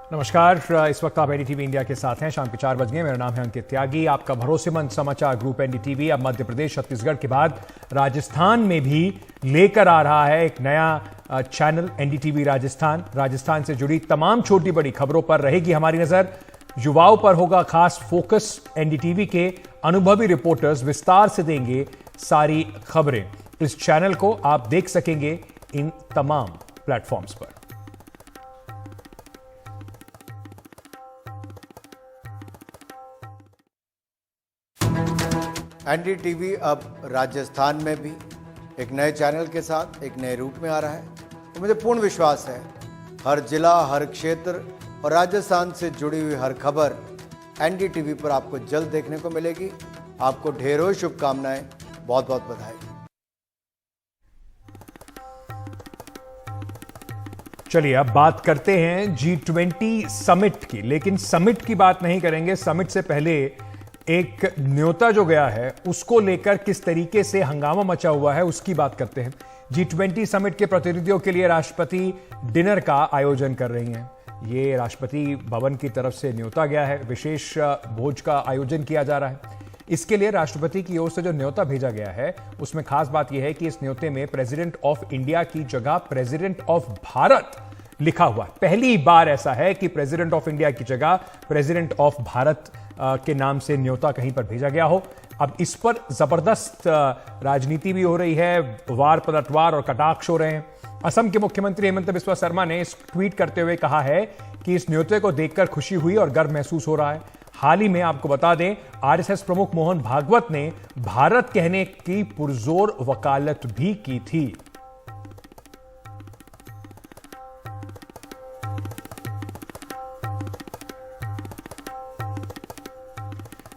नमस्कार। इस वक्त आप एनडीटीवी इंडिया के साथ हैं। शाम के 4 बज गए। मेरा नाम है अंकित त्यागी। आपका भरोसेमंद समाचार ग्रुप एनडीटीवी अब मध्य प्रदेश, छत्तीसगढ़ के बाद राजस्थान में भी लेकर आ रहा है एक नया चैनल एनडीटीवी राजस्थान। राजस्थान से जुड़ी तमाम छोटी बड़ी खबरों पर रहेगी हमारी नजर। युवाओं पर होगा खास फोकस। एनडीटीवी के अनुभवी रिपोर्टर्स विस्तार से देंगे सारी खबरें। इस चैनल को आप देख सकेंगे इन तमाम प्लेटफॉर्म्स पर। एनडीटीवी अब राजस्थान में भी एक नए चैनल के साथ एक नए रूप में आ रहा है। तो मुझे पूर्ण विश्वास है हर जिला, हर क्षेत्र और राजस्थान से जुड़ी हुई हर खबर एनडीटीवी पर आपको जल्द देखने को मिलेगी। आपको ढेरों शुभकामनाएं, बहुत बहुत बधाई। चलिए अब बात करते हैं G20 समिट की, लेकिन समिट की बात नहीं करेंगे। समिट से पहले एक न्योता जो गया है उसको लेकर किस तरीके से हंगामा मचा हुआ है उसकी बात करते हैं। G20 समिट के प्रतिनिधियों के लिए राष्ट्रपति डिनर का आयोजन कर रही हैं। ये राष्ट्रपति भवन की तरफ से न्योता गया है। विशेष भोज का आयोजन किया जा रहा है। इसके लिए राष्ट्रपति की ओर से जो न्योता भेजा गया है उसमें खास बात यह है कि इस न्योते में प्रेसिडेंट ऑफ इंडिया की जगह प्रेसिडेंट ऑफ भारत लिखा हुआ है। पहली बार ऐसा है कि प्रेसिडेंट ऑफ इंडिया की जगह प्रेसिडेंट ऑफ भारत के नाम से न्योता कहीं पर भेजा गया हो। अब इस पर जबरदस्त राजनीति भी हो रही है, वार पलटवार और कटाक्ष हो रहे हैं। असम के मुख्यमंत्री हेमंत बिस्वा शर्मा ने इस ट्वीट करते हुए कहा है कि इस न्योते को देखकर खुशी हुई और गर्व महसूस हो रहा है। हाल ही में आपको बता दें, आरएसएस प्रमुख मोहन भागवत ने भारत कहने की पुरजोर वकालत भी की थी।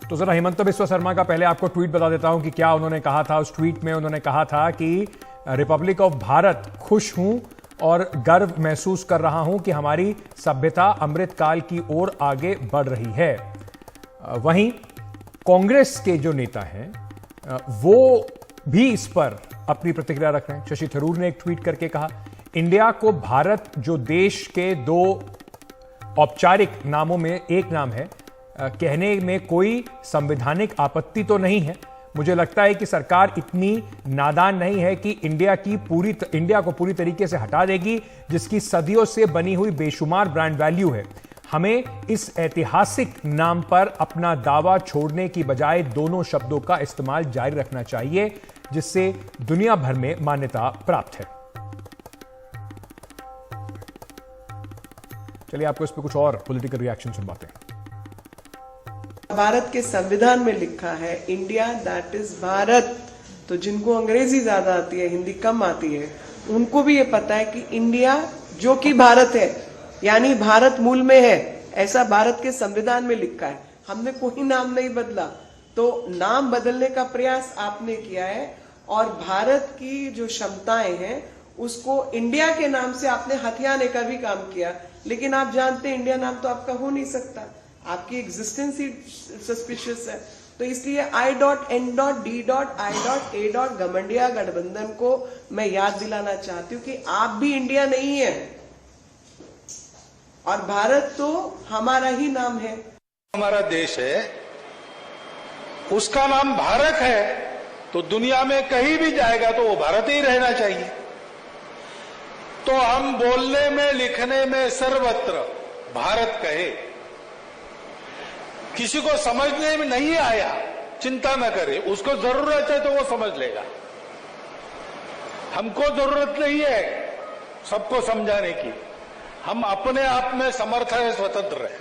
तो जरा हेमंत बिस्वा शर्मा का पहले आपको ट्वीट बता देता हूं कि क्या उन्होंने कहा था। उस ट्वीट में उन्होंने कहा था कि रिपब्लिक ऑफ भारत, खुश हूं और गर्व महसूस कर रहा हूं कि हमारी सभ्यता अमृतकाल की ओर आगे बढ़ रही है। वहीं कांग्रेस के जो नेता हैं वो भी इस पर अपनी प्रतिक्रिया रख रहे हैं। शशि थरूर ने एक ट्वीट करके कहा, इंडिया को भारत जो देश के दो औपचारिक नामों में एक नाम है, कहने में कोई संवैधानिक आपत्ति तो नहीं है। मुझे लगता है कि सरकार इतनी नादान नहीं है कि इंडिया को पूरी तरीके से हटा देगी, जिसकी सदियों से बनी हुई बेशुमार ब्रांड वैल्यू है। हमें इस ऐतिहासिक नाम पर अपना दावा छोड़ने की बजाय दोनों शब्दों का इस्तेमाल जारी रखना चाहिए, जिससे दुनिया भर में मान्यता प्राप्त है। चलिए आपको इस पर कुछ और पॉलिटिकल रिएक्शन सुनवाते हैं। भारत के संविधान में लिखा है इंडिया दैट इज भारत। तो जिनको अंग्रेजी ज्यादा आती है, हिंदी कम आती है, उनको भी ये पता है कि इंडिया जो कि भारत है, यानी भारत मूल में है, ऐसा भारत के संविधान में लिखा है। हमने कोई नाम नहीं बदला। तो नाम बदलने का प्रयास आपने किया है और भारत की जो क्षमताएं हैं उसको इंडिया के नाम से आपने हथियाने का भी काम किया। लेकिन आप जानते हैं इंडिया नाम तो आपका हो नहीं सकता, आपकी एग्जिस्टेंस ही सस्पिशियस है। तो इसलिए I.N.D.I.A. घमंडिया गठबंधन को मैं याद दिलाना चाहती हूँ कि आप भी इंडिया नहीं है और भारत तो हमारा ही नाम है। हमारा देश है, उसका नाम भारत है, तो दुनिया में कहीं भी जाएगा तो वो भारत ही रहना चाहिए। तो हम बोलने में, लिखने में सर्वत्र भारत कहे। किसी को समझने में नहीं आया, चिंता न करे, उसको जरूरत है तो वो समझ लेगा। हमको जरूरत नहीं है सबको समझाने की, हम अपने आप में समर्थ है, स्वतंत्र है।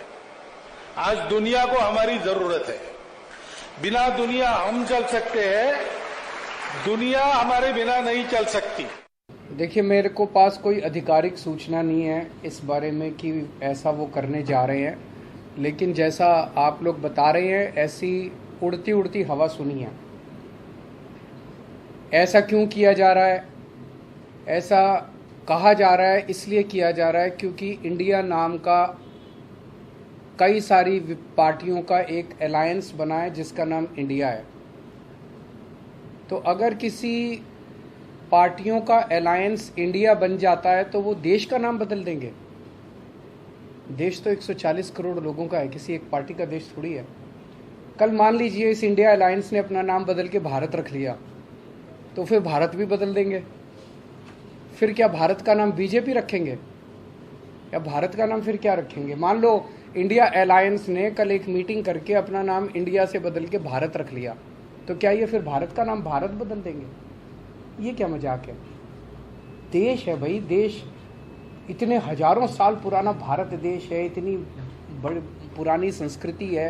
आज दुनिया को हमारी जरूरत है। बिना दुनिया हम चल सकते हैं, दुनिया हमारे बिना नहीं चल सकती। देखिए, मेरे को पास कोई आधिकारिक सूचना नहीं है इस बारे में कि ऐसा वो करने जा रहे हैं, लेकिन जैसा आप लोग बता रहे हैं ऐसी उड़ती उड़ती हवा सुनी है। ऐसा क्यों किया जा रहा है? ऐसा कहा जा रहा है, इसलिए किया जा रहा है क्योंकि इंडिया नाम का कई सारी पार्टियों का एक अलायंस बना है जिसका नाम इंडिया है। तो अगर किसी पार्टियों का अलायंस इंडिया बन जाता है तो वो देश का नाम बदल देंगे। देश तो 140 करोड़ लोगों का है, किसी एक पार्टी का देश थोड़ी है। कल मान लीजिए इस इंडिया अलायंस ने अपना नाम बदल के भारत रख लिया, तो फिर भारत भी बदल देंगे। फिर क्या भारत का नाम बीजेपी रखेंगे या भारत का नाम फिर क्या रखेंगे? मान लो इंडिया अलायंस ने कल एक मीटिंग करके अपना नाम इंडिया से बदल के भारत रख लिया, तो क्या ये फिर भारत का नाम भारत बदल देंगे? ये क्या मजाक है? देश है भाई, देश इतने हजारों साल पुराना भारत देश है, इतनी बड़ी पुरानी संस्कृति है,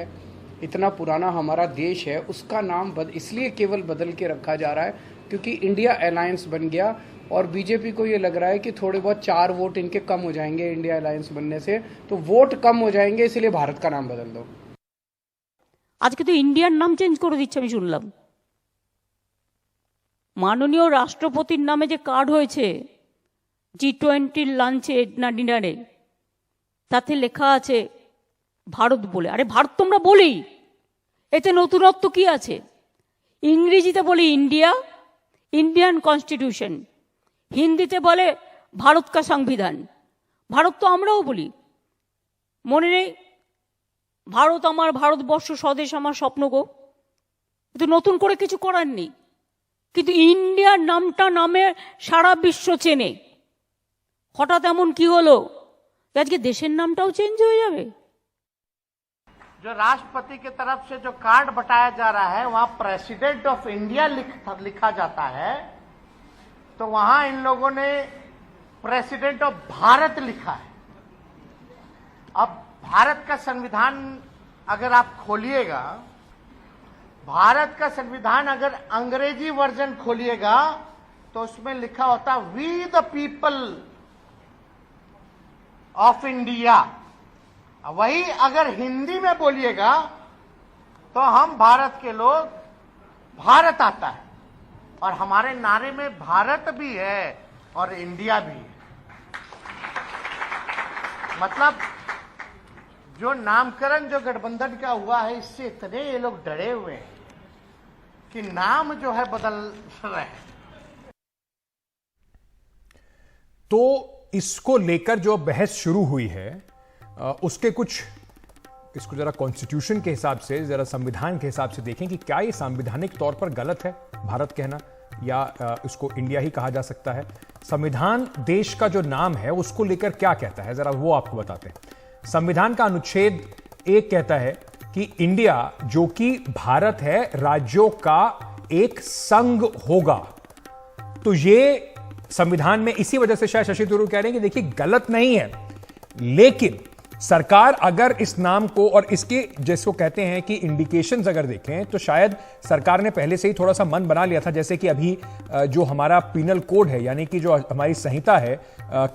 इतना पुराना हमारा देश है, उसका नाम इसलिए केवल बदल के रखा जा रहा है क्योंकि इंडिया अलायंस बन गया और बीजेपी को ये लग रहा है कि थोड़े बहुत 4 वोट इनके कम हो जाएंगे इंडिया अलायंस बनने से, तो वोट कम हो जाएंगे, इसलिए भारत का नाम बदल दो। আজকে তো ইন্ডিয়ার নাম চেঞ্জ করে দিচ্ছে আমি শুনলাম। মাননীয় রাষ্ট্রপতির নামে যে কার্ড হয়েছে G20 লাঞ্চে না ডিনারে, তাতে লেখা আছে ভারত বলে। আরে ভারত তোমরা বলি, এতে নতুনত্ব কি আছে? ইংরেজিতে বলি ইন্ডিয়া, ইন্ডিয়ান কনস্টিটিউশন, হিন্দিতে বলে ভারত কা সংবিধান। ভারত তো আমরাও বলি, মনে নেই? ভারত আমার, ভারতবর্ষ স্বদেশ আমার স্বপ্ন গো। কিন্তু নতুন করে কিছু করার নেই। কিন্তু ইন্ডিয়ার নামটা নামে সারা বিশ্ব চেনে। হঠাৎ এমন কি হলো আজকে দেশের নামটাও চেঞ্জ হয়ে যাবে? जो राष्ट्रपति की तरफ से जो कार्ड बटाया जा रहा है वहां प्रेसिडेंट ऑफ इंडिया लिखा जाता है, तो वहां इन लोगों ने प्रेसिडेंट ऑफ भारत लिखा है। अब भारत का संविधान अगर आप खोलिएगा, भारत का संविधान अगर अंग्रेजी वर्जन खोलिएगा तो उसमें लिखा होता we the people of India. वही अगर हिंदी में बोलिएगा तो हम भारत के लोग, भारत आता है और हमारे नारे में भारत भी है और इंडिया भी है। मतलब जो नामकरण जो गठबंधन का हुआ है, इससे इतने ये लोग डरे हुए हैं कि नाम जो है बदल रहे हैं। तो इसको लेकर जो बहस शुरू हुई है उसके कुछ, इसको जरा कॉन्स्टिट्यूशन के हिसाब से, जरा संविधान के हिसाब से देखें कि क्या ये संवैधानिक तौर पर गलत है भारत कहना, या इसको इंडिया ही कहा जा सकता है। संविधान देश का जो नाम है उसको लेकर क्या कहता है, जरा वो आपको बताते हैं। संविधान का अनुच्छेद 1 कहता है कि इंडिया, जो कि भारत है, राज्यों का एक संघ होगा। तो ये संविधान में, इसी वजह से शायद शशि थरूर कह रहे हैं कि देखिए गलत नहीं है, लेकिन सरकार अगर इस नाम को और इसके जिसको कहते हैं कि इंडिकेशंस अगर देखें तो शायद सरकार ने पहले से ही थोड़ा सा मन बना लिया था। जैसे कि अभी जो हमारा पीनल कोड है, यानी कि जो हमारी संहिता है,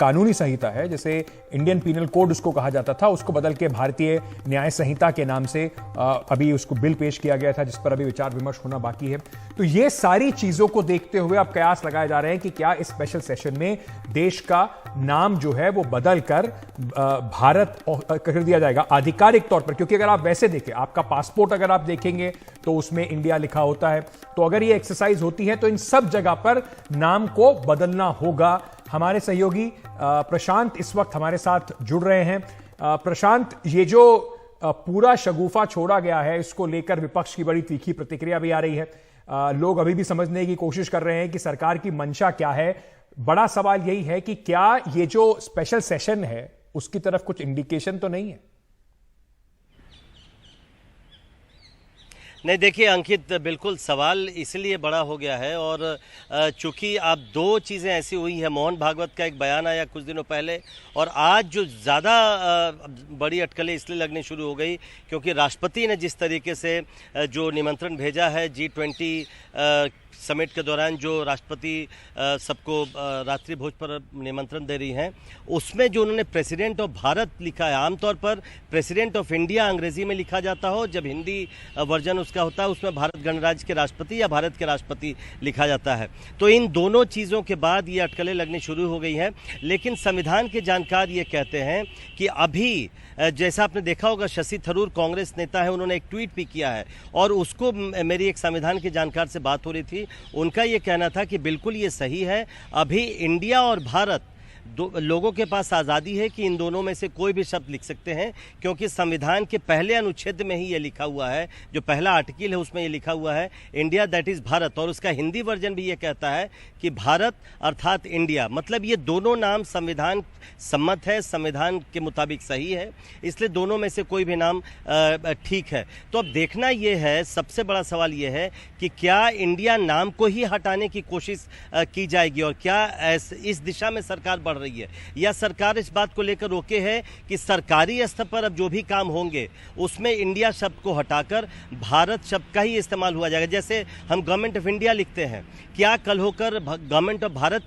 कानूनी संहिता है, जैसे इंडियन पीनल कोड उसको कहा जाता था, उसको बदल के भारतीय न्याय संहिता के नाम से अभी उसको बिल पेश किया गया था, जिस पर अभी विचार विमर्श होना बाकी है। तो ये सारी चीजों को देखते हुए अब कयास लगाए जा रहे हैं कि क्या इस स्पेशल सेशन में देश का नाम जो है वो बदल कर भारत कर दिया जाएगा आधिकारिक तौर पर। क्योंकि अगर आप वैसे देखें, आपका पासपोर्ट अगर आप देखेंगे तो उसमें इंडिया लिखा होता है। तो अगर ये एक्सरसाइज होती है तो इन सब जगह पर नाम को बदलना होगा। हमारे सहयोगी प्रशांत इस वक्त हमारे साथ जुड़ रहे हैं। प्रशांत, ये जो पूरा शगुफा छोड़ा गया है, इसको लेकर विपक्ष की बड़ी तीखी प्रतिक्रिया भी आ रही है। लोग अभी भी समझने की कोशिश कर रहे हैं कि सरकार की मंशा क्या है। बड़ा सवाल यही है कि क्या ये जो स्पेशल सेशन है उसकी तरफ कुछ इंडिकेशन तो नहीं है? नहीं, देखिए अंकित, बिल्कुल सवाल इसलिए बड़ा हो गया है और चूंकि आप 2 चीज़ें ऐसी हुई हैं, मोहन भागवत का एक बयान आया कुछ दिनों पहले, और आज जो ज़्यादा बड़ी अटकलें इसलिए लगनी शुरू हो गई क्योंकि राष्ट्रपति ने जिस तरीके से जो निमंत्रण भेजा है G20 समिट के दौरान, जो राष्ट्रपति सबको रात्रि भोज पर निमंत्रण दे रही हैं, उसमें जो उन्होंने प्रेसिडेंट ऑफ भारत लिखा है, आमतौर पर प्रेसिडेंट ऑफ इंडिया अंग्रेजी में लिखा जाता हो, जब हिंदी वर्जन उसका होता है उसमें भारत गणराज्य के राष्ट्रपति या भारत के राष्ट्रपति लिखा जाता है। तो इन दोनों चीज़ों के बाद ये अटकलें लगनी शुरू हो गई हैं। लेकिन संविधान के जानकार ये कहते हैं कि अभी, जैसा आपने देखा होगा, शशि थरूर कांग्रेस नेता है, उन्होंने एक ट्वीट भी किया है और उसको मेरी एक संविधान के जानकार से बात हो रही थी, उनका ये कहना था कि बिल्कुल ये सही है, अभी इंडिया और भारत लोगों के पास आज़ादी है कि इन दोनों में से कोई भी शब्द लिख सकते हैं, क्योंकि संविधान के पहले अनुच्छेद में ही ये लिखा हुआ है, जो पहला आर्टिकल है उसमें ये लिखा हुआ है इंडिया दैट इज़ भारत, और उसका हिंदी वर्जन भी ये कहता है कि भारत अर्थात इंडिया। मतलब ये दोनों नाम संविधान सम्मत है, संविधान के मुताबिक सही है, इसलिए दोनों में से कोई भी नाम ठीक है। तो अब देखना ये है, सबसे बड़ा सवाल ये है कि क्या इंडिया नाम को ही हटाने की कोशिश की जाएगी और क्या इस दिशा में सरकार बढ़ रही है, या सरकार इस बात को लेकर रोके है कि सरकारी स्तर पर अब जो भी काम होंगे उसमें इंडिया शब्द को हटाकर भारत शब्द का ही इस्तेमाल हुआ जाएगा। जैसे हम गवर्नमेंट ऑफ इंडिया लिखते हैं, क्या कल होकर गवर्नमेंट ऑफ भारत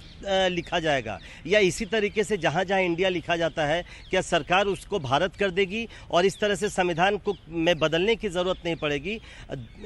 लिखा जाएगा, या इसी तरीके से जहां जहां इंडिया लिखा जाता है क्या सरकार उसको भारत कर देगी और इस तरह से संविधान को में बदलने की जरूरत नहीं पड़ेगी,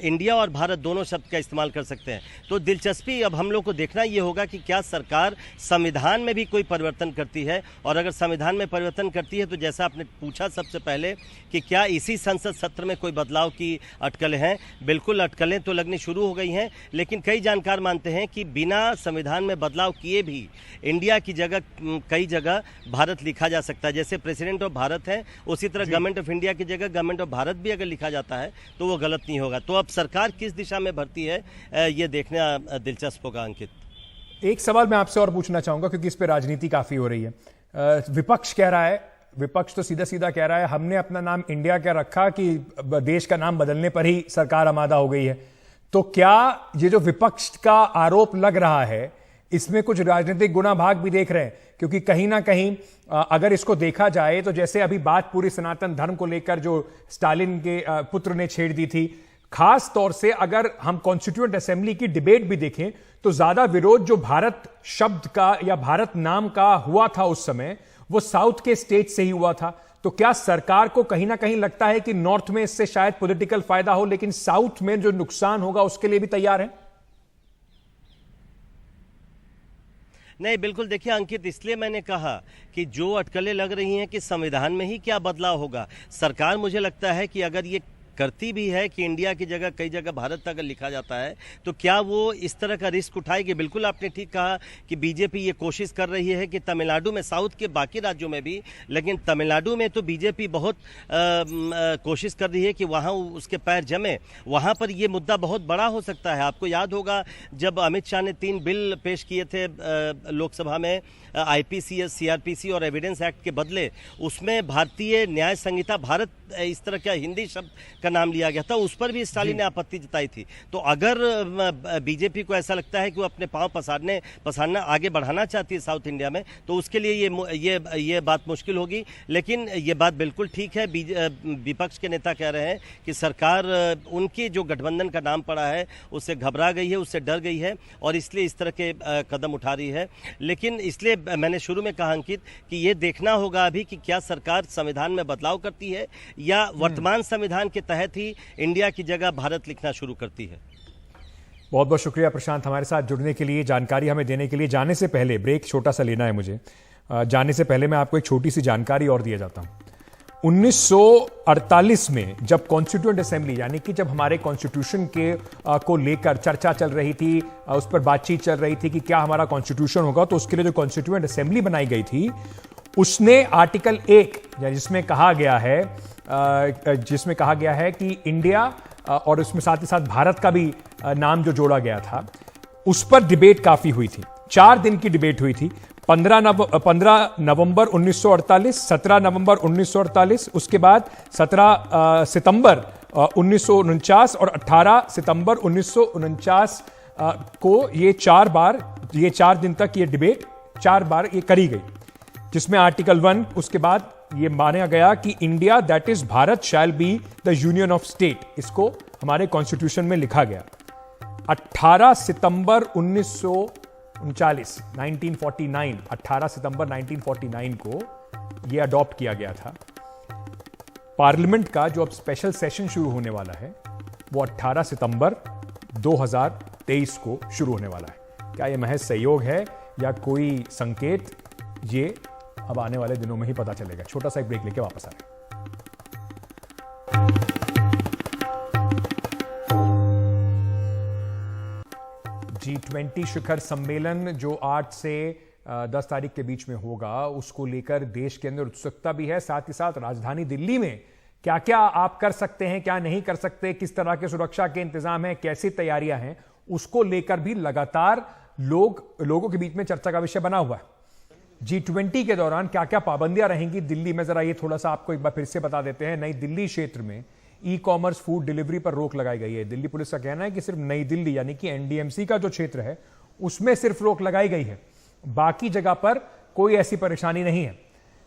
इंडिया और भारत दोनों शब्द का इस्तेमाल कर सकते हैं। तो दिलचस्पी अब हम लोग को देखना ये होगा कि क्या सरकार संविधान में भी कोई परिवर्तन करती है, और अगर संविधान में परिवर्तन करती है तो जैसा आपने पूछा सबसे पहले कि क्या इसी संसद सत्र में कोई बदलाव की अटकलें हैं, बिल्कुल अटकलें तो लगनी शुरू हो गई हैं, लेकिन कई जानकार मानते हैं कि बिना संविधान में बदलाव किए भी इंडिया की जगह कई जगह भारत लिखा जा सकता है। जैसे प्रेसिडेंट ऑफ भारत है, उसी तरह गवर्नमेंट ऑफ इंडिया की जगह गवर्नमेंट ऑफ भारत भी अगर लिखा जाता है तो वो गलत नहीं होगा। तो अब सरकार किस दिशा में बढ़ती है ये देखना दिलचस्प होगा। अंकित, एक सवाल मैं आपसे और पूछना चाहूंगा, क्योंकि इस पे राजनीति काफी हो रही है। विपक्ष कह रहा है, विपक्ष तो सीधा सीधा कह रहा है हमने अपना नाम इंडिया क्या रखा कि देश का नाम बदलने पर ही सरकार आमादा हो गई है। तो क्या ये जो विपक्ष का आरोप लग रहा है इसमें कुछ राजनीतिक गुना भाग भी देख रहे हैं? क्योंकि कहीं ना कहीं अगर इसको देखा जाए तो जैसे अभी बात पूरी सनातन धर्म को लेकर जो स्टालिन के पुत्र ने छेड़ दी थी, खास तौर से अगर हम कॉन्स्टिट्यूएंट असेंबली की डिबेट भी देखें तो ज्यादा विरोध जो भारत शब्द का या भारत नाम का हुआ था उस समय, वो साउथ के स्टेट से ही हुआ था। तो क्या सरकार को कहीं ना कहीं लगता है कि नॉर्थ में इससे शायद पॉलिटिकल फायदा हो, लेकिन साउथ में जो नुकसान होगा उसके लिए भी तैयार है? नहीं, बिल्कुल। देखिए अंकित, इसलिए मैंने कहा कि जो अटकलें लग रही हैं कि संविधान में ही क्या बदलाव होगा, सरकार मुझे लगता है कि अगर ये करती भी है कि इंडिया की जगह कई जगह भारत अगर लिखा जाता है तो क्या वो इस तरह का रिस्क उठाएगी? बिल्कुल आपने ठीक कहा कि बीजेपी ये कोशिश कर रही है कि तमिलनाडु में, साउथ के बाकी राज्यों में भी, लेकिन तमिलनाडु में तो बीजेपी बहुत कोशिश कर रही है कि वहाँ उसके पैर जमे, वहाँ पर ये मुद्दा बहुत बड़ा हो सकता है। आपको याद होगा जब अमित शाह ने 3 बिल पेश किए थे लोकसभा में, IPC, CRPC और एविडेंस एक्ट के बदले, उसमें भारतीय न्याय संहिता भारत इस तरह का हिंदी शब्द का नाम लिया गया था, उस पर भी स्टालिन ने आपत्ति जताई थी। तो अगर बीजेपी को ऐसा लगता है कि वो अपने पांव पसारना आगे बढ़ाना चाहती है साउथ इंडिया में, तो उसके लिए ये बात मुश्किल होगी। लेकिन ये बात बिल्कुल ठीक है, विपक्ष के नेता कह रहे हैं कि सरकार उनके जो गठबंधन का नाम पड़ा है उससे घबरा गई है, उससे डर गई है और इसलिए इस तरह के कदम उठा रही है। लेकिन इसलिए मैंने शुरू में कहा अंकित कि ये देखना होगा अभी कि क्या सरकार संविधान में बदलाव करती है या वर्तमान संविधान के तहत ही इंडिया की जगह भारत लिखना शुरू करती है। बहुत बहुत शुक्रिया प्रशांत हमारे साथ जुड़ने के लिए, जानकारी हमें देने के लिए। जाने से पहले ब्रेक छोटा सा लेना है मुझे, जाने से पहले मैं आपको एक छोटी सी जानकारी और दिया जाता हूं। 1948 में जब कॉन्स्टिट्यूएंट असेंबली, यानी कि जब हमारे कॉन्स्टिट्यूशन के को लेकर चर्चा चल रही थी, उस पर बातचीत चल रही थी कि क्या हमारा कॉन्स्टिट्यूशन होगा, तो उसके लिए जो कॉन्स्टिट्यूएंट असेंबली बनाई गई थी उसने आर्टिकल 1 जिसमें कहा गया है कि इंडिया और उसमें साथ ही साथ भारत का भी नाम जो जोड़ा गया था, उस पर डिबेट काफी हुई थी। 4 दिन की डिबेट हुई थी। 15 नवंबर 1948, 17 नवंबर 1948, उसके बाद 17 सितंबर 1949 और 18 सितंबर 1949 को ये 4 दिन तक ये डिबेट 4 बार ये करी गई, जिसमें आर्टिकल 1 उसके बाद ये माना गया कि India that is Bharat shall be the union of state, इसको हमारे कॉन्स्टिट्यूशन में लिखा गया। 18 सितंबर 1949 18 सितंबर 1949 को यह अडॉप्ट किया गया था। पार्लियामेंट का जो अब स्पेशल सेशन शुरू होने वाला है वो 18 सितंबर 2023 को शुरू होने वाला है। क्या यह महज सहयोग है या कोई संकेत, ये अब आने वाले दिनों में ही पता चलेगा। छोटा सा एक ब्रेक लेके वापस आ रहे हैं। G20 शिखर सम्मेलन जो 8 से 10 तारीख के बीच में होगा, उसको लेकर देश के अंदर उत्सुकता भी है। साथ ही साथ राजधानी दिल्ली में क्या क्या आप कर सकते हैं, क्या नहीं कर सकते, किस तरह के सुरक्षा के इंतजाम हैं, कैसी तैयारियां हैं, उसको लेकर भी लगातार लोगों के बीच में चर्चा का विषय बना हुआ है। G20 के दौरान क्या क्या पाबंदियां रहेंगी दिल्ली में, जरा ये थोड़ा सा आपको एक बार फिर से बता देते हैं। नई दिल्ली क्षेत्र में ई कॉमर्स फूड डिलीवरी पर रोक लगाई गई है। दिल्ली पुलिस का कहना है कि सिर्फ नई दिल्ली यानी कि एनडीएमसी का जो क्षेत्र है उसमें सिर्फ रोक लगाई गई है, बाकी जगह पर कोई ऐसी परेशानी नहीं है।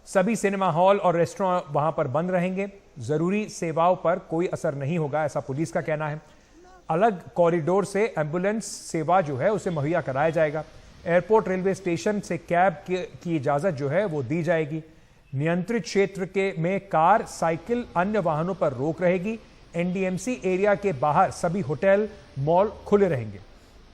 सभी सिनेमा हॉल और रेस्टोरेंट वहां पर बंद रहेंगे। जरूरी सेवाओं पर कोई असर नहीं होगा, ऐसा पुलिस का कहना है। अलग कॉरिडोर से एम्बुलेंस सेवा जो है उसे मुहैया कराया जाएगा। एयरपोर्ट रेलवे स्टेशन से कैब की इजाजत जो है वो दी जाएगी। नियंत्रित क्षेत्र के में कार, साइकिल, अन्य वाहनों पर रोक रहेगी। एनडीएमसी एरिया के बाहर सभी होटल, मॉल खुले रहेंगे।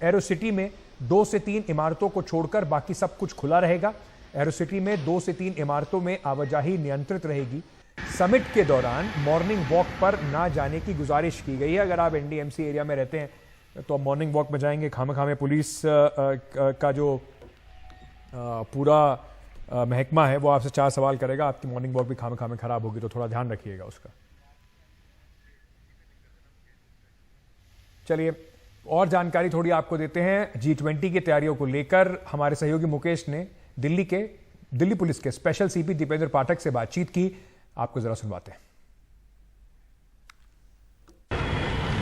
एरो सिटी में 2 से 3 इमारतों को छोड़कर बाकी सब कुछ खुला रहेगा। एरो सिटी में 2 से 3 इमारतों में आवाजाही नियंत्रित रहेगी। समिट के दौरान मॉर्निंग वॉक पर ना जाने की गुजारिश की गई है। अगर आप एनडीएमसी एरिया में रहते हैं तो आप मॉर्निंग वॉक में जाएंगे, खामखा में पुलिस का जो पूरा महकमा है वो आपसे 4 सवाल करेगा, आपकी मॉर्निंग वॉक भी खामखा में खराब होगी, तो थोड़ा ध्यान रखिएगा उसका। चलिए और जानकारी थोड़ी आपको देते हैं G20 की तैयारियों को लेकर। हमारे सहयोगी मुकेश ने दिल्ली पुलिस के स्पेशल सीपी दीपेंद्र पाठक से बातचीत की, आपको जरा सुनवाते हैं।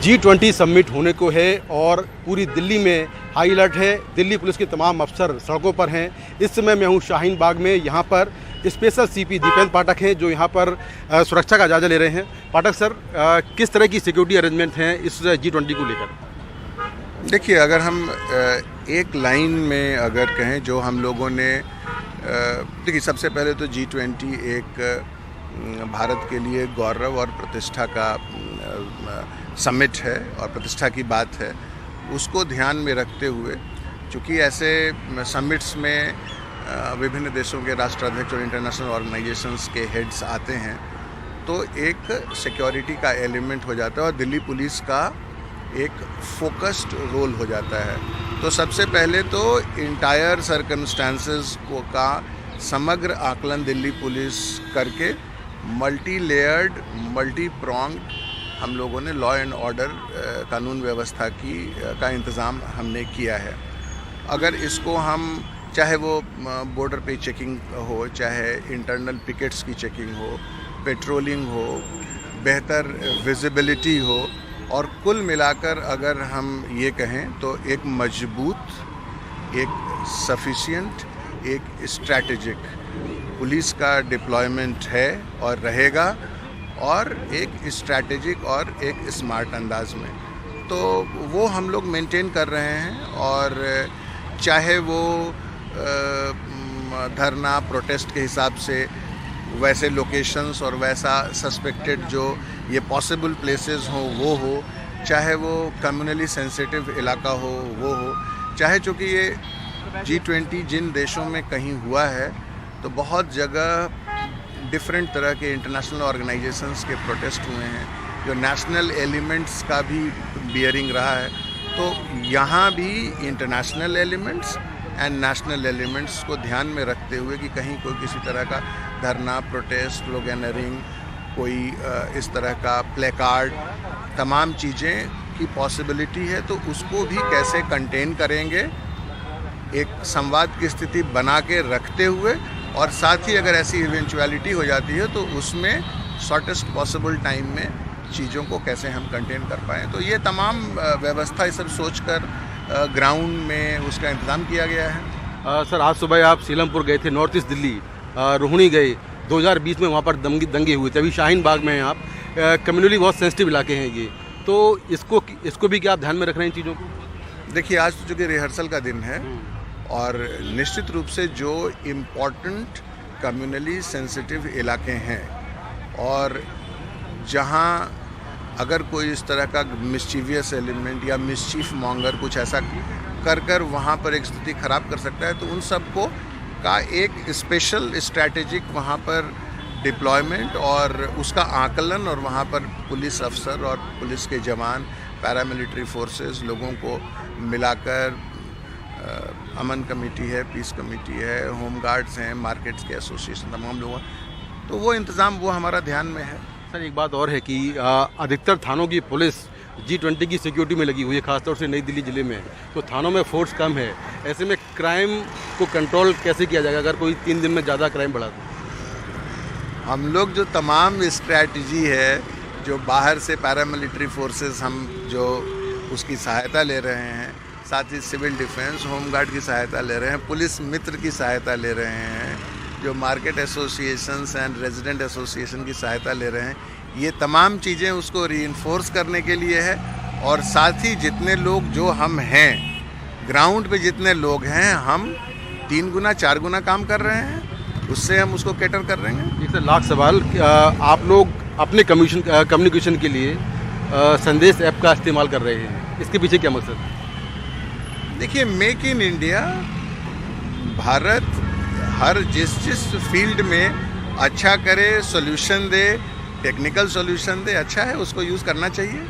G20 समिट होने को है और पूरी दिल्ली में हाई अलर्ट है। दिल्ली पुलिस के तमाम अफसर सड़कों पर हैं। इस समय मैं हूं शाहीन बाग में। यहाँ पर स्पेशल सीपी दीपेंद्र पाठक हैं जो यहाँ पर सुरक्षा का जायजा ले रहे हैं। पाठक सर, किस तरह की सिक्योरिटी अरेंजमेंट हैं इस G20 को लेकर? देखिए, अगर हम एक लाइन में अगर कहें जो हम लोगों ने देखिए, सबसे पहले तो G20 एक भारत के लिए गौरव और प्रतिष्ठा का समिट है और प्रतिष्ठा की बात है। उसको ध्यान में रखते हुए, चूँकि ऐसे समिट्स में विभिन्न देशों के राष्ट्राध्यक्ष और इंटरनेशनल ऑर्गेनाइजेशंस के हेड्स आते हैं, तो एक सिक्योरिटी का एलिमेंट हो जाता है और दिल्ली पुलिस का एक फोकस्ड रोल हो जाता है। तो सबसे पहले तो इंटायर सर्कमस्टांसेस का समग्र आकलन दिल्ली पुलिस करके मल्टी लेयर्ड, मल्टी प्रोंग्ड हम लोगों ने लॉ एंड ऑर्डर, कानून व्यवस्था का इंतज़ाम हमने किया है। अगर इसको हम, चाहे वो बॉर्डर पे चेकिंग हो, चाहे इंटरनल पिकेट्स की चेकिंग हो, पेट्रोलिंग हो, बेहतर विजिबिलिटी हो, और कुल मिलाकर अगर हम ये कहें तो एक मजबूत, एक सफिशिएंट, एक स्ट्रैटेजिक पुलिस का डिप्लॉयमेंट है और रहेगा, और एक स्ट्रैटेजिक और एक स्मार्ट अंदाज में। तो वो हम लोग मेंटेन कर रहे हैं। और चाहे वो धरना प्रोटेस्ट के हिसाब से वैसे लोकेशंस और वैसा सस्पेक्टेड जो ये पॉसिबल प्लेसेस हों वो हो, चाहे वो कम्युनली सेंसिटिव इलाका हो वो हो, चाहे चूँकि ये G20 जिन देशों में कहीं हुआ है तो बहुत जगह डिफरेंट तरह के इंटरनेशनल ऑर्गेनाइजेशंस के प्रोटेस्ट हुए हैं, जो नेशनल एलिमेंट्स का भी बियरिंग रहा है। तो यहाँ भी international elements and national elements को ध्यान में रखते हुए कि कहीं कोई किसी तरह का धरना, प्रोटेस्ट, स्लोगनरिंग, कोई इस तरह का प्लेकार्ड, तमाम चीज़ें की पॉसिबिलिटी है, तो उसको भी कैसे कंटेन करेंगे, एक संवाद की स्थिति बना के रखते हुए, और साथ ही अगर ऐसी इवेंचुअलिटी हो जाती है तो उसमें शॉर्टेस्ट पॉसिबल टाइम में चीज़ों को कैसे हम कंटेन कर पाएँ। तो ये तमाम व्यवस्था ये सब सोचकर ग्राउंड में उसका इंतज़ाम किया गया है। सर, आज सुबह आप सीलमपुर गए थे, नॉर्थ ईस्ट दिल्ली, रोहिणी गए, 2020 में वहाँ पर दंगे हुए थे। अभी शाहीन बाग में हैं आप, कम्युनली बहुत सेंसिटिव इलाके हैं ये, तो इसको भी क्या आप ध्यान में रख रहे हैं चीज़ों को? देखिए, आज तो चूँकि रिहर्सल का दिन है और निश्चित रूप से जो इम्पॉर्टेंट कम्युनली सेंसिटिव इलाके हैं और जहां अगर कोई इस तरह का मिस्चीवियस एलिमेंट या मिसचीफ मॉन्गर कुछ ऐसा कर वहां पर एक स्थिति खराब कर सकता है, तो उन सबको का एक स्पेशल स्ट्रैटेजिक वहां पर डिप्लॉयमेंट और उसका आकलन, और वहां पर पुलिस अफसर और पुलिस के जवान, पैरामिलिट्री फोर्सेस, लोगों को मिलाकर अमन कमेटी है, पीस कमेटी है, होम गार्ड्स हैं, मार्केट्स के एसोसिएशन, तमाम लोग हैं। तो वो इंतज़ाम वो हमारा ध्यान में है। सर एक बात और है कि अधिकतर थानों की पुलिस G20 की सिक्योरिटी में लगी हुई है, खासतौर से नई दिल्ली ज़िले में, तो थानों में फोर्स कम है। ऐसे में क्राइम को कंट्रोल कैसे किया जाएगा अगर कोई 3 दिन में ज़्यादा क्राइम बढ़ा तो? हम लोग जो तमाम स्ट्रैटेजी है, जो बाहर से पैरामिलिट्री फोर्सेस हम जो उसकी सहायता ले रहे हैं, साथ ही सिविल डिफेंस, होम गार्ड की सहायता ले रहे हैं, पुलिस मित्र की सहायता ले रहे हैं, जो market associations and resident association की सहायता ले रहे हैं, ये तमाम चीज़ें उसको रीइंफोर्स करने के लिए है। और साथ ही जितने लोग जो हम हैं, ग्राउंड पे जितने लोग हैं, हम 3 गुना 4 गुना काम कर रहे हैं, उससे हम उसको कैटर कर रहे हैं। एक लाख सवाल, आप लोग अपने कम्युनिकेशन के लिए संदेश ऐप का इस्तेमाल कर रहे हैं, इसके पीछे क्या मकसद है? देखिए, मेक इन इंडिया, भारत हर जिस फील्ड में अच्छा करे, सॉल्यूशन दे, टेक्निकल सॉल्यूशन दे, अच्छा है, उसको यूज़ करना चाहिए।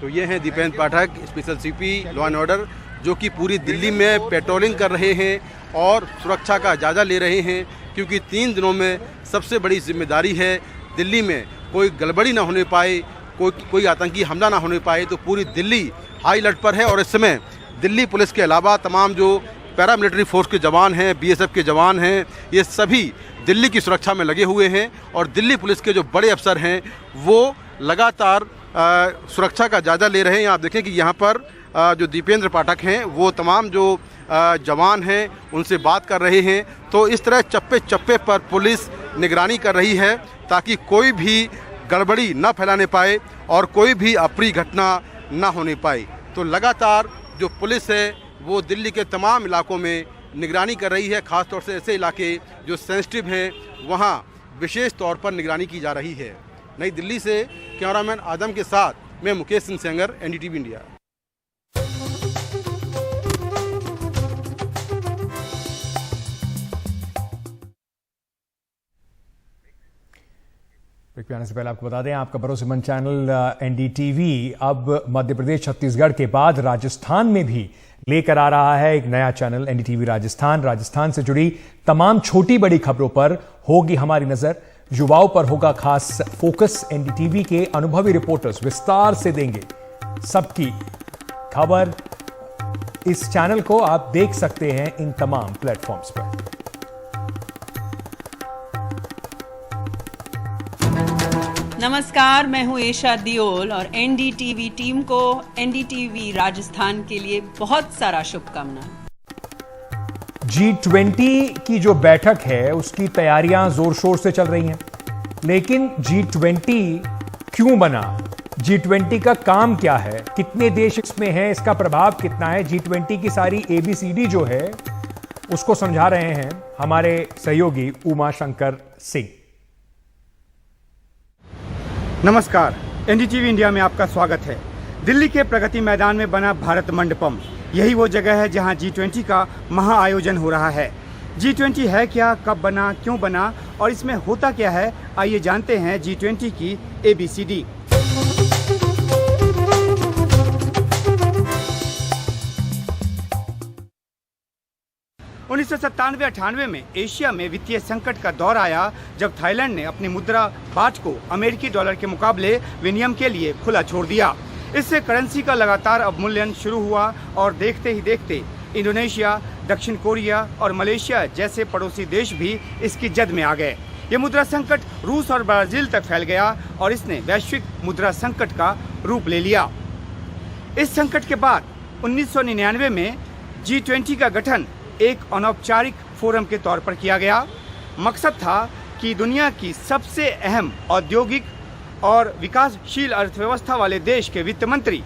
तो ये हैं Deependra Pathak, special CP law and order, जो कि पूरी दिल्ली में पेट्रोलिंग कर रहे हैं और सुरक्षा का जायजा ले रहे हैं, क्योंकि 3 दिनों में सबसे बड़ी जिम्मेदारी है दिल्ली में कोई गड़बड़ी ना होने पाए, कोई आतंकी हमला ना होने पाए। तो पूरी दिल्ली हाई अलर्ट पर है और इस समय दिल्ली पुलिस के अलावा तमाम जो पैरामिलिट्री फोर्स के जवान हैं, BSF के जवान हैं, ये सभी दिल्ली की सुरक्षा में लगे हुए हैं। और दिल्ली पुलिस के जो बड़े अफसर हैं वो लगातार सुरक्षा का जायजा ले रहे हैं। आप देखें कि यहाँ पर जो दीपेंद्र पाठक हैं वो तमाम जो जवान हैं उनसे बात कर रहे हैं। तो इस तरह चप्पे चप्पे पर पुलिस निगरानी कर रही है ताकि कोई भी गड़बड़ी न फैलाने पाए और कोई भी अप्रिय घटना न होने पाए। तो लगातार जो पुलिस है वो दिल्ली के तमाम इलाकों में निगरानी कर रही है, खासतौर से ऐसे इलाके जो सेंसिटिव हैं वहाँ विशेष तौर पर निगरानी की जा रही है। नई दिल्ली से कैमरामैन आदम के साथ मैं मुकेश सिंह सेंगर, NDTV इंडिया। आने से पहले आपको बता दें, आपका भरोसेमंद चैनल NDTV अब मध्य प्रदेश, छत्तीसगढ़ के बाद राजस्थान में भी लेकर आ रहा है एक नया चैनल NDTV राजस्थान। राजस्थान से जुड़ी तमाम छोटी बड़ी खबरों पर होगी हमारी नजर, युवाओं पर होगा खास फोकस। NDTV के अनुभवी रिपोर्टर्स विस्तार से देंगे सबकी खबर। इस चैनल को आप देख सकते हैं इन तमाम प्लेटफॉर्म्स पर। नमस्कार, मैं हूं एशा दियोल और NDTV टीम को NDTV राजस्थान के लिए बहुत सारा शुभकामना। G20 की जो बैठक है उसकी तैयारियां जोर शोर से चल रही हैं, लेकिन G20 क्यों बना, G20 का काम क्या है, कितने देश इसमें हैं, इसका प्रभाव कितना है, G20 की सारी ABCD जो है उसको समझा रहे हैं हमारे सहयोगी उमा शंकर सिंह। नमस्कार, NDTV इंडिया में आपका स्वागत है। दिल्ली के प्रगति मैदान में बना भारत मंडपम, यही वो जगह है जहां G20 का महाआयोजन हो रहा है। G20 है क्या, कब बना, क्यों बना और इसमें होता क्या है, आइए जानते हैं G20 की ABCD। 1997-98 में एशिया में वित्तीय संकट का दौर आया जब थाईलैंड ने अपनी मुद्रा बाट को अमेरिकी डॉलर के मुकाबले विनिमय के लिए खुला छोड़ दिया। इससे करेंसी का लगातार अवमूल्यन शुरू हुआ और देखते ही देखते इंडोनेशिया, दक्षिण कोरिया और मलेशिया जैसे पड़ोसी देश भी इसकी जद में आ गए। ये मुद्रा संकट रूस और ब्राजील तक फैल गया और इसने वैश्विक मुद्रा संकट का रूप ले लिया। इस संकट के बाद 1999 में G20 का गठन एक अनौपचारिक फोरम के तौर पर किया गया। मकसद था कि दुनिया की सबसे अहम औद्योगिक और विकासशील अर्थव्यवस्था वाले देश के वित्त मंत्री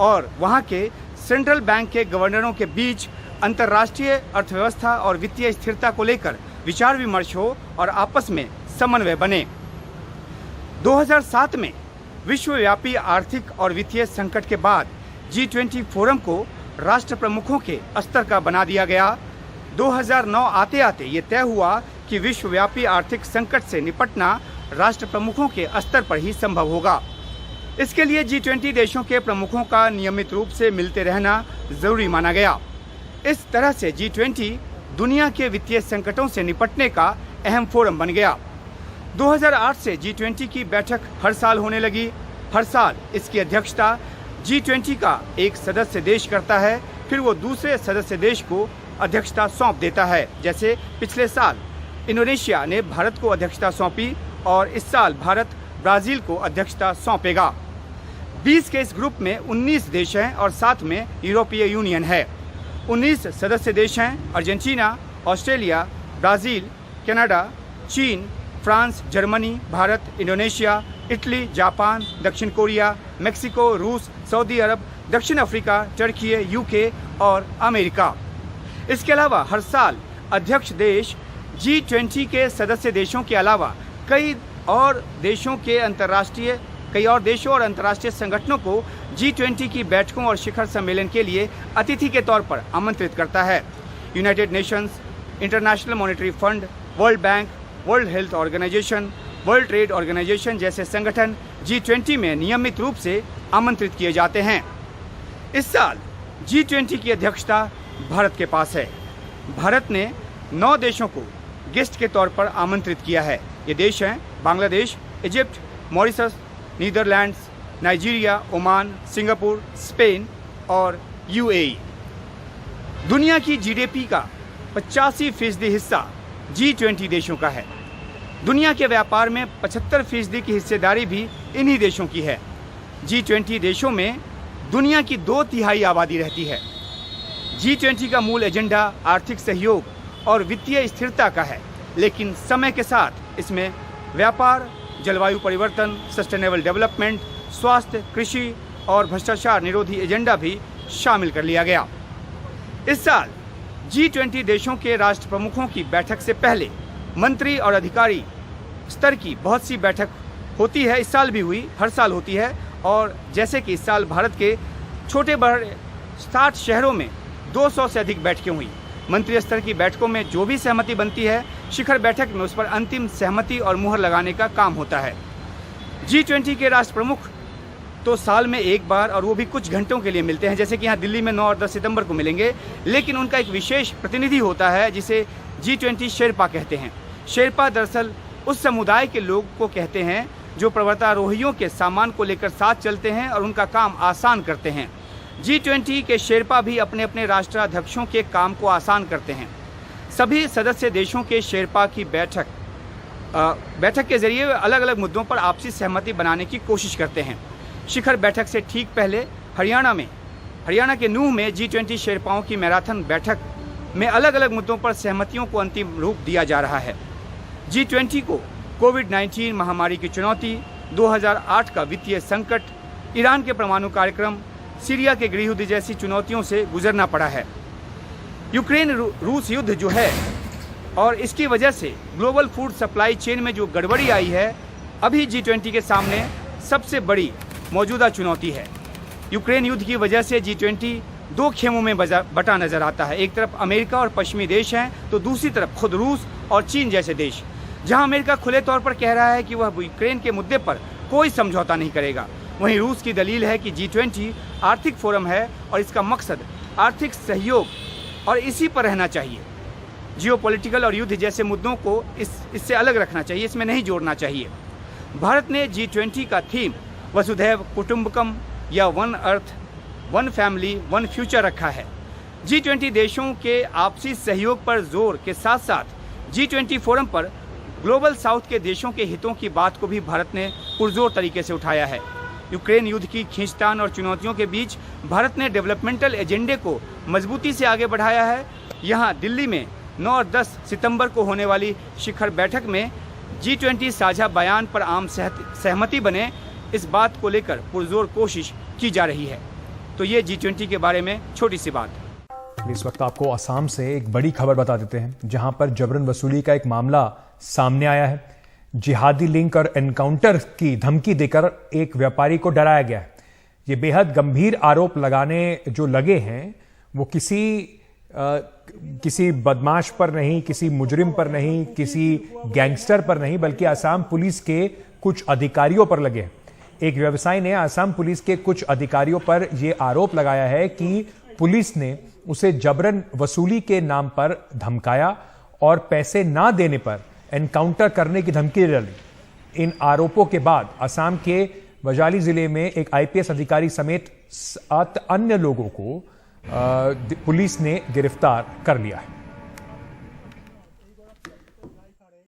और वहां के सेंट्रल बैंक के गवर्नरों के बीच अंतर्राष्ट्रीय अर्थव्यवस्था और वित्तीय स्थिरता को लेकर विचार विमर्श हो और आपस में समन्वय बने। 2007 में विश्वव्यापी आर्थिक और वित्तीय संकट के बाद G20 फोरम को राष्ट्र प्रमुखों के स्तर का बना दिया गया। 2009 आते आते ये तय हुआ कि विश्वव्यापी आर्थिक संकट से निपटना राष्ट्र प्रमुखों के स्तर पर ही संभव होगा। इसके लिए G20 देशों के प्रमुखों का नियमित रूप से मिलते रहना जरूरी माना गया। इस तरह से G20 दुनिया के वित्तीय संकटों से निपटने का अहम फोरम बन गया। 2008 से G20 की बैठक हर साल होने लगी। हर साल इसकी अध्यक्षता G20 का एक सदस्य देश करता है, फिर वो दूसरे सदस्य देश को अध्यक्षता सौंप देता है। जैसे पिछले साल इंडोनेशिया ने भारत को अध्यक्षता सौंपी और इस साल भारत ब्राजील को अध्यक्षता सौंपेगा। 20 के इस ग्रुप में 19 देश हैं और साथ में यूरोपीय यूनियन है। 19 सदस्य देश हैं अर्जेंटीना, ऑस्ट्रेलिया, ब्राजील, कनाडा, चीन, France, Germany, Bharat, Indonesia, Italy, Japan, दक्षिण कोरिया, मेक्सिको, रूस, सऊदी अरब, दक्षिण अफ्रीका, टर्की, यूके और अमेरिका। इसके अलावा हर साल अध्यक्ष देश G20 के सदस्य देशों के अलावा कई और देशों और अंतर्राष्ट्रीय संगठनों को G20 की बैठकों और शिखर सम्मेलन के लिए अतिथि के तौर पर आमंत्रित करता है। United Nations, International Monetary Fund, World Bank, World Health Organization, World Trade Organization जैसे संगठन G20 में नियमित रूप से आमंत्रित किए जाते हैं। इस साल G20 की अध्यक्षता भारत के पास है। भारत ने 9 देशों को गेस्ट के तौर पर आमंत्रित किया है। ये देश हैं Bangladesh, Egypt, Mauritius, Netherlands, Nigeria, Oman, Singapore, Spain और UAE। दुनिया की GDP का 85% हिस्सा G20 देशों का है। दुनिया के व्यापार में 75% की हिस्सेदारी भी इन्हीं देशों की है। G20 देशों में दुनिया की 2/3 आबादी रहती है। G20 का मूल एजेंडा आर्थिक सहयोग और वित्तीय स्थिरता का है, लेकिन समय के साथ इसमें व्यापार, जलवायु परिवर्तन, सस्टेनेबल डेवलपमेंट, स्वास्थ्य, कृषि और भ्रष्टाचार निरोधी एजेंडा भी शामिल कर लिया गया। इस साल G20 देशों के राष्ट्र प्रमुखों की बैठक से पहले मंत्री और अधिकारी स्तर की बहुत सी बैठक होती है। इस साल भी हुई, हर साल होती है। और जैसे कि इस साल भारत के छोटे बड़े 60 शहरों में 200 से अधिक बैठकें हुई। मंत्री स्तर की बैठकों में जो भी सहमति बनती है, शिखर बैठक में उस पर अंतिम सहमति और मुहर लगाने का काम होता है। G20 के राष्ट्र प्रमुख तो साल में एक बार और वो भी कुछ घंटों के लिए मिलते हैं, जैसे कि यहाँ दिल्ली में 9 और 10 सितंबर को मिलेंगे। लेकिन उनका एक विशेष प्रतिनिधि होता है जिसे G20 शेरपा कहते हैं। शेरपा दरअसल उस समुदाय के लोग को कहते हैं जो पर्वतारोहियों के सामान को लेकर साथ चलते हैं और उनका काम आसान करते हैं। G20 के शेरपा भी अपने अपने राष्ट्राध्यक्षों के काम को आसान करते हैं। सभी सदस्य देशों के शेरपा की बैठक के जरिए अलग अलग मुद्दों पर आपसी सहमति बनाने की कोशिश करते हैं। शिखर बैठक से ठीक पहले हरियाणा के नूह में G20 शेरपाओं की मैराथन बैठक में अलग अलग मुद्दों पर सहमतियों को अंतिम रूप दिया जा रहा है। G20 को कोविड-19 महामारी की चुनौती, 2008 का वित्तीय संकट, ईरान के परमाणु कार्यक्रम, सीरिया के गृह युद्ध जैसी चुनौतियों से गुजरना पड़ा है। यूक्रेन रूस युद्ध जो है और इसकी वजह से ग्लोबल फूड सप्लाई चेन में जो गड़बड़ी आई है, अभी G20 के सामने सबसे बड़ी मौजूदा चुनौती है। यूक्रेन युद्ध की वजह से G20 दो खेमों में बटा नजर आता है। एक तरफ अमेरिका और पश्चिमी देश हैं, तो दूसरी तरफ खुद रूस और चीन जैसे देश। जहां अमेरिका खुले तौर पर कह रहा है कि वह यूक्रेन के मुद्दे पर कोई समझौता नहीं करेगा, वहीं रूस की दलील है कि G20 आर्थिक फोरम है और इसका मकसद आर्थिक सहयोग और इसी पर रहना चाहिए। जियोपॉलिटिकल और युद्ध जैसे मुद्दों को इससे अलग रखना चाहिए, इसमें नहीं जोड़ना चाहिए। भारत ने G20 का थीम वसुधैव कुटुंबकम या one earth, one family, one future रखा है। G20 देशों के आपसी सहयोग पर जोर के साथ साथ G20 फोरम पर ग्लोबल साउथ के देशों के हितों की बात को भी भारत ने पुरजोर तरीके से उठाया है। यूक्रेन युद्ध की खींचतान और चुनौतियों के बीच भारत ने डेवलपमेंटल एजेंडे को मजबूती से आगे बढ़ाया है। यहाँ दिल्ली में 9 और 10 सितंबर को होने वाली शिखर बैठक में G20 साझा बयान पर आम सहमति बने, इस बात को लेकर पुरजोर कोशिश की जा रही है। तो ये G20 के बारे में छोटी सी बात। इस वक्त आपको असम से एक बड़ी खबर बता देते हैं, जहां पर जबरन वसूली का एक मामला सामने आया है। जिहादी लिंक और एनकाउंटर की धमकी देकर एक व्यापारी को डराया गया है। ये बेहद गंभीर आरोप लगाने जो लगे हैं वो किसी बदमाश पर नहीं, किसी मुजरिम पर नहीं, किसी गैंगस्टर पर नहीं, बल्कि असम पुलिस के कुछ अधिकारियों पर लगे हैं। एक व्यवसायी ने असम पुलिस के कुछ अधिकारियों पर यह आरोप लगाया है कि पुलिस ने उसे जबरन वसूली के नाम पर धमकाया और पैसे ना देने पर एनकाउंटर करने की धमकी डाली। इन आरोपों के बाद असम के बजाली जिले में एक आईपीएस अधिकारी समेत 7 अन्य लोगों को पुलिस ने गिरफ्तार कर लिया है।